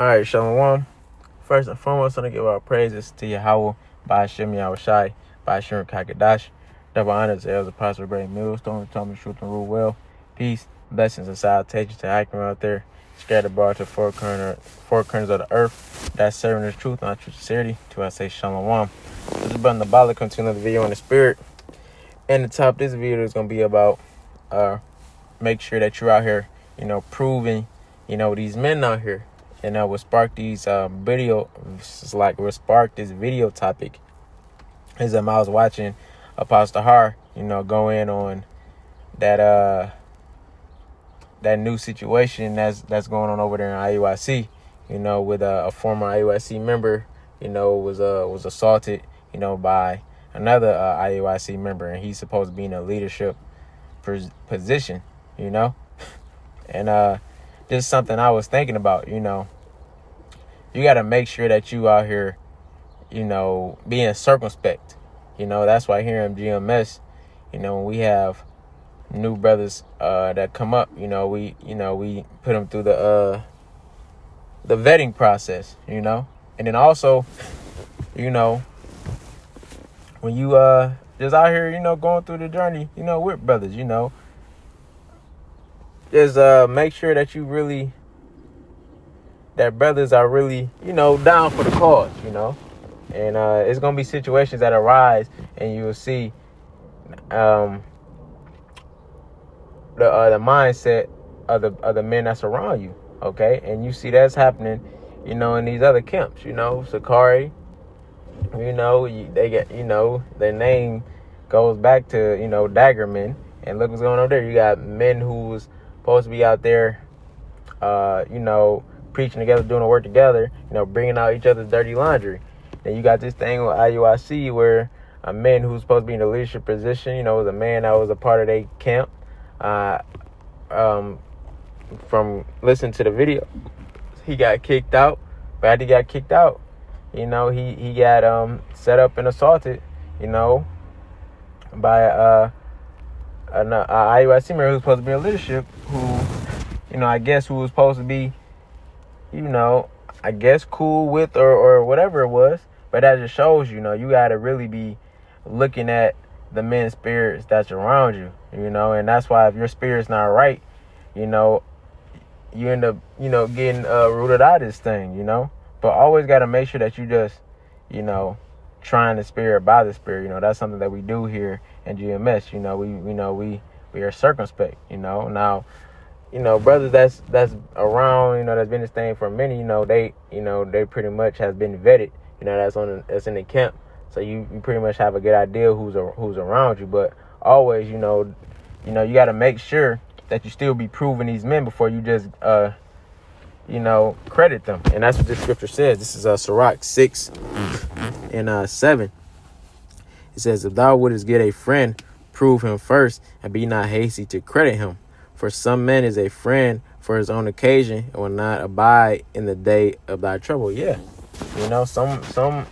All right, Shalom. First and foremost, I'm going to give our praises to Yahweh, by Hashem Yahushai, by Hashem Kakadash. Double honors to Elder Apostle Great Millstone, told me truth and rule well. Peace, blessings, and salutations to Hakim out there, scattered abroad to four corners of the earth, that's serving the truth, not true sincerity. To I say Shalom. This is Brother Nabala, come to another video in the spirit. And the top of this video is going to be about make sure that you're out here, proving, these men out here. And what sparked these what sparked this video topic is I was watching Apostle Har, go in on that that new situation that's going on over there in IUIC, with a former IUIC member, was assaulted, by another IUIC member, and he's supposed to be in a leadership position, and this is something I was thinking about, you got to make sure that you out here, being circumspect. That's why here in GMS, when we have new brothers that come up, we put them through the vetting process, and then also, when you just out here, going through the journey, with brothers, just make sure that you really, that brothers are really, down for the cause, and it's going to be situations that arise, and you will see the mindset of the men that's around you, okay? And you see that's happening, in these other camps, Sakari, they get, their name goes back to, Daggermen, and look what's going on there. You got men who's supposed to be out there, preaching together, doing the work together, bringing out each other's dirty laundry. Then you got this thing with IUIC where a man who's supposed to be in a leadership position, was a man that was a part of their camp. From listening to the video, he got kicked out. But after he got kicked out, he got set up and assaulted, by an IUIC member who's supposed to be in leadership, who, I guess who was supposed to be, I guess cool with or whatever it was. But that just shows, you got to really be looking at the men's spirits that's around you, and that's why if your spirit's not right, you end up, getting rooted out of this thing, But always got to make sure that you just, trying the spirit by the spirit, that's something that we do here in GMS, we are circumspect, Now, brothers that's around, that's been this thing for a minute, they pretty much has been vetted, that's in the camp. So you pretty much have a good idea who's around you. But always, you got to make sure that you still be proving these men before you just, credit them. And that's what this scripture says. This is Sirach 6 and 7. It says, if thou wouldest get a friend, prove him first, and be not hasty to credit him. For some man is a friend for his own occasion and will not abide in the day of thy trouble. Yeah. Some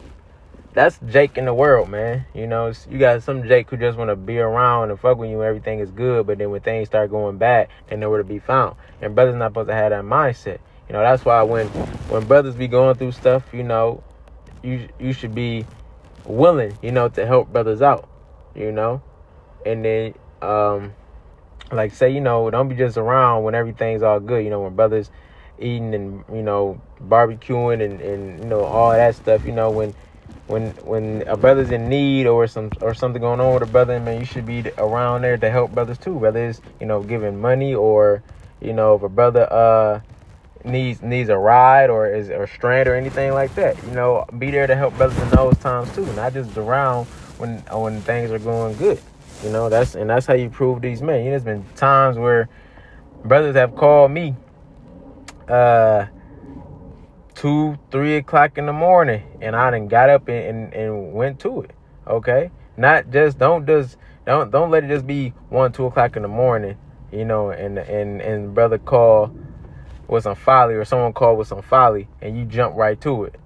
that's Jake in the world, man. You got some Jake who just want to be around and fuck with you when everything is good, but then when things start going bad, they know where to be found. And brothers not supposed to have that mindset. That's why when brothers be going through stuff, you should be willing, to help brothers out, and then like say, don't be just around when everything's all good, when brothers eating and, barbecuing and all that stuff, when a brother's in need or something going on with a brother, man, you should be around there to help brothers too, whether it's, giving money or, if a brother needs a ride or is stranded or anything like that, be there to help brothers in those times too, not just around when things are going good. That's how you prove these men. There's been times where brothers have called me 2, 3 o'clock in the morning, and I done got up and went to it. Okay, not just don't let it just be 1, 2 o'clock in the morning, and brother call with some folly or someone called with some folly, and you jump right to it,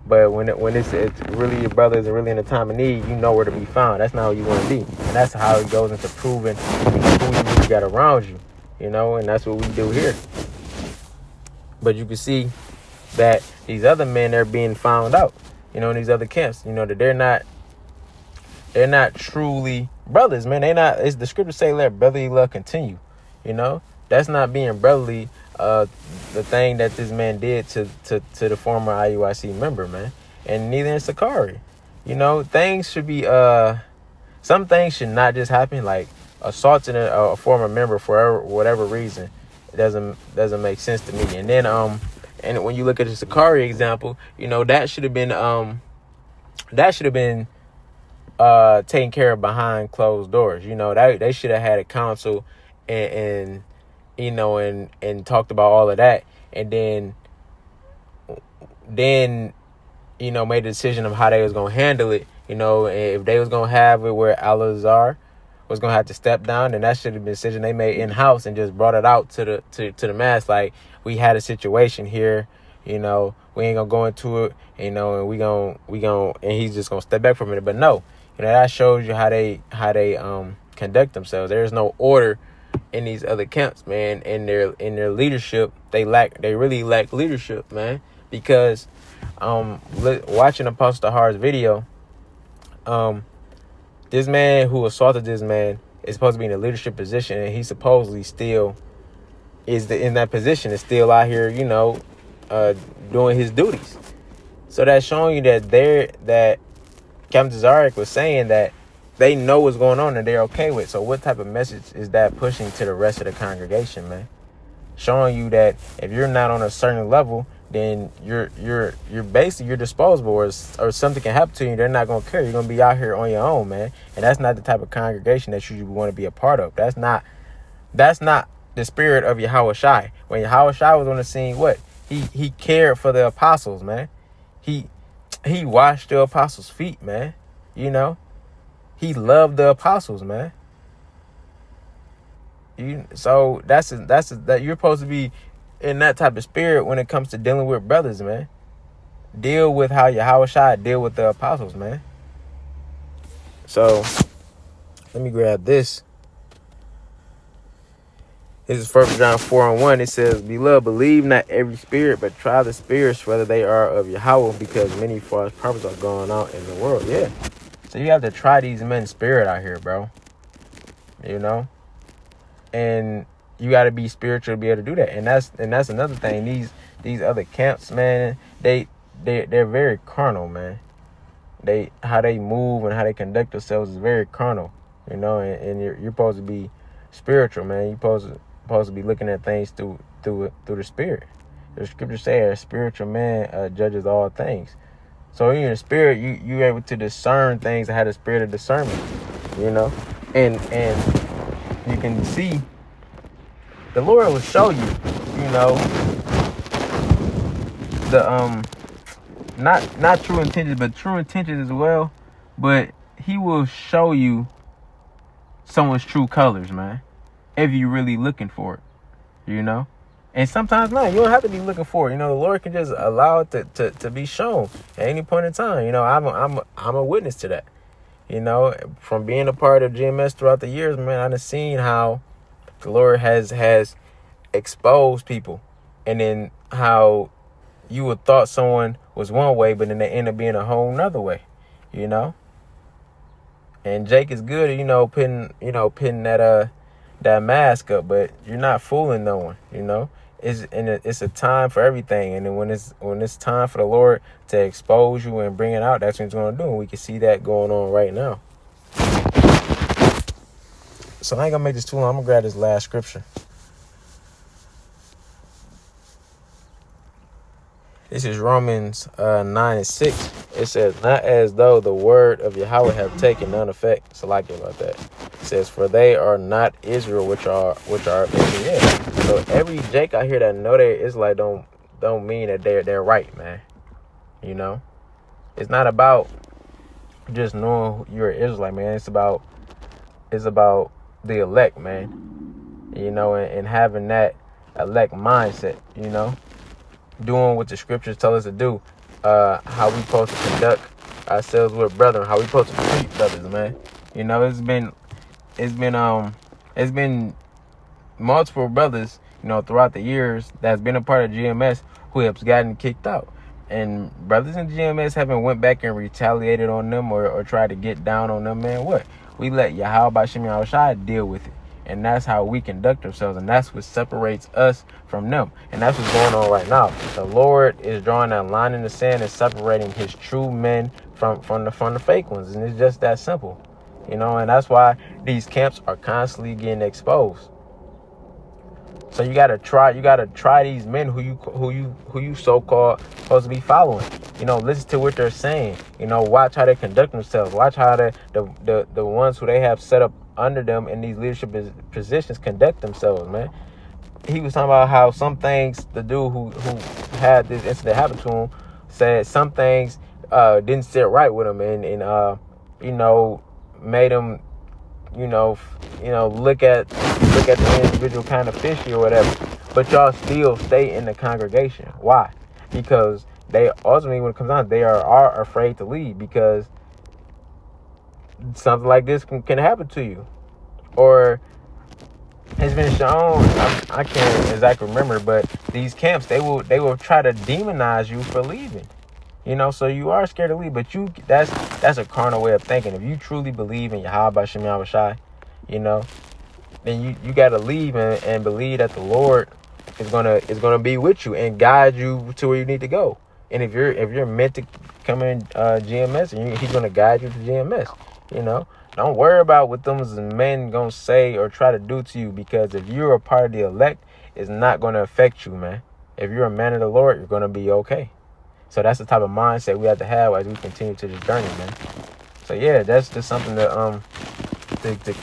But when it's really your brothers are really in a time of need, you know where to be found. That's not how you want to be, and that's how it goes into proving who you really got around you, and that's what we do here. But you can see that these other men are being found out, you know, in these other camps, you know, that they're not truly brothers, man. They not, it's the scriptures say, let brotherly love continue, you know. That's not being brotherly. The thing that this man did to the former IUIC member, man, and neither is Sakari. You know, things should be some things should not just happen, like assaulting a former member for whatever reason. It doesn't make sense to me. And then and when you look at the Sakari example, you know, that should have been taken care of behind closed doors. You know, they should have had a council and you know, and talked about all of that, and then you know, made a decision of how they was gonna handle it. You know, if they was gonna have it where Al-Azhar was gonna have to step down, then that should have been a decision they made in house and just brought it out to the mass. Like, we had a situation here, you know, we ain't gonna go into it, you know, and we gonna and he's just gonna step back from it. But no, you know, that shows you how they conduct themselves. There's no order in these other camps, man. In their leadership, they really lack leadership, man. Because watching Apostle Tahar's video, this man who assaulted this man is supposed to be in a leadership position, and he supposedly still is in that position, is still out here, you know, doing his duties. So that's showing you that Captain Zarek was saying that they know what's going on and they're okay with it. So what type of message is that pushing to the rest of the congregation, man? Showing you that if you're not on a certain level, then you're basically, you're disposable, or something can happen to you. They're not gonna care. You're gonna be out here on your own, man. And that's not the type of congregation that you want to be a part of. That's not the spirit of Yahweh Shai. When Yahweh Shai was on the scene, what he cared for the apostles, man. He washed the apostles' feet, man. You know. He loved the apostles, man. So that's that you're supposed to be in that type of spirit when it comes to dealing with brothers, man. Deal with how Yahweh Shai deal with the apostles, man. So let me grab this. This is 1 John 4:1. It says, "Beloved, believe not every spirit, but try the spirits whether they are of Yahweh, because many false prophets are going out in the world." Yeah. So you have to try these men's spirit out here, bro. You know? And you got to be spiritual to be able to do that. And that's another thing. These other camps, man, they're very carnal, man. How they move and how they conduct themselves is very carnal, you know. And you're supposed to be spiritual, man. You're supposed to be looking at things through the spirit. The scriptures say a spiritual man judges all things. So in your spirit, you're able to discern things that have the spirit of discernment, you know, and you can see the Lord will show you, you know, the not true intentions, but true intentions as well. But He will show you someone's true colors, man, if you're really looking for it, you know. And sometimes not. You don't have to be looking for it. You know, the Lord can just allow it to be shown at any point in time. You know, I'm a witness to that. You know, from being a part of GMS throughout the years, man, I've seen how the Lord has exposed people, and then how you would thought someone was one way, but then they end up being a whole nother way. You know. And Jake is good, you know, putting that mask up, but you're not fooling no one, you know. It's a time for everything, and then when it's time for the Lord to expose you and bring it out, that's what He's going to do, and we can see that going on right now. So I ain't gonna make this too long. I'm gonna grab this last scripture. This is Romans 9:6. It says, "Not as though the word of Yahweh have taken none effect." So like about that. It says, "For they are not Israel, which are Israel." So every Jake out here that know they're Israelite don't mean that they're right, man. You know, it's not about just knowing you're an Israelite, man. It's about the elect, man. You know, and having that elect mindset. You know. Doing what the scriptures tell us to do, how we supposed to conduct ourselves with brethren, how we supposed to treat brothers, man. You know, it's been multiple brothers, you know, throughout the years that's been a part of GMS who has gotten kicked out. And brothers in GMS haven't went back and retaliated on them or tried to get down on them, man. What? We let Yahweh Shem Yahushai deal with it. And that's how we conduct ourselves. And that's what separates us from them. And that's what's going on right now. The Lord is drawing that line in the sand and separating his true men from the fake ones. And it's just that simple. You know, and that's why these camps are constantly getting exposed. So you gotta try these men who you so-called supposed to be following. You know, listen to what they're saying. You know, watch how they conduct themselves. Watch how the ones who they have set up under them in these leadership positions conduct themselves, man. He was talking about how some things, the dude who had this incident happen to him said some things didn't sit right with him and you know, made him look at the individual kind of fishy or whatever. But y'all still stay in the congregation. Why? Because they ultimately, when it comes down, they are afraid to leave because something like this can happen to you. Or it's been shown, I can't exactly remember, but these camps, they will try to demonize you for leaving. You know, so you are scared to leave, but that's a carnal way of thinking. If you truly believe in Yahweh Shem Yahushai, you know, then you got to leave and believe that the Lord is gonna be with you and guide you to where you need to go. And if you're meant to come in GMS, and he's gonna guide you to GMS. You know, don't worry about what them men gonna say or try to do to you, because if you're a part of the elect, it's not gonna affect you, man. If you're a man of the Lord, you're gonna be okay. So that's the type of mindset we have to have as we continue to this journey, man. So yeah, that's just something to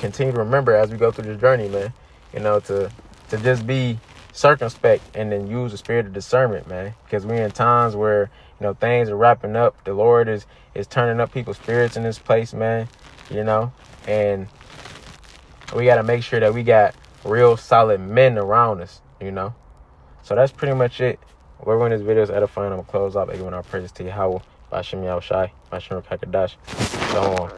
continue to remember as we go through this journey, man. You know, to just be circumspect and then use the spirit of discernment, man. Because we're in times where, you know, things are wrapping up. The Lord is turning up people's spirits in this place, man. You know, and we got to make sure that we got real solid men around us, you know. So that's pretty much it. Whoever in this video is edifying, I'm going to close off. Everyone, our praises to Yahweh, Bashem Yahushai, Bashem Rakakadash. So on.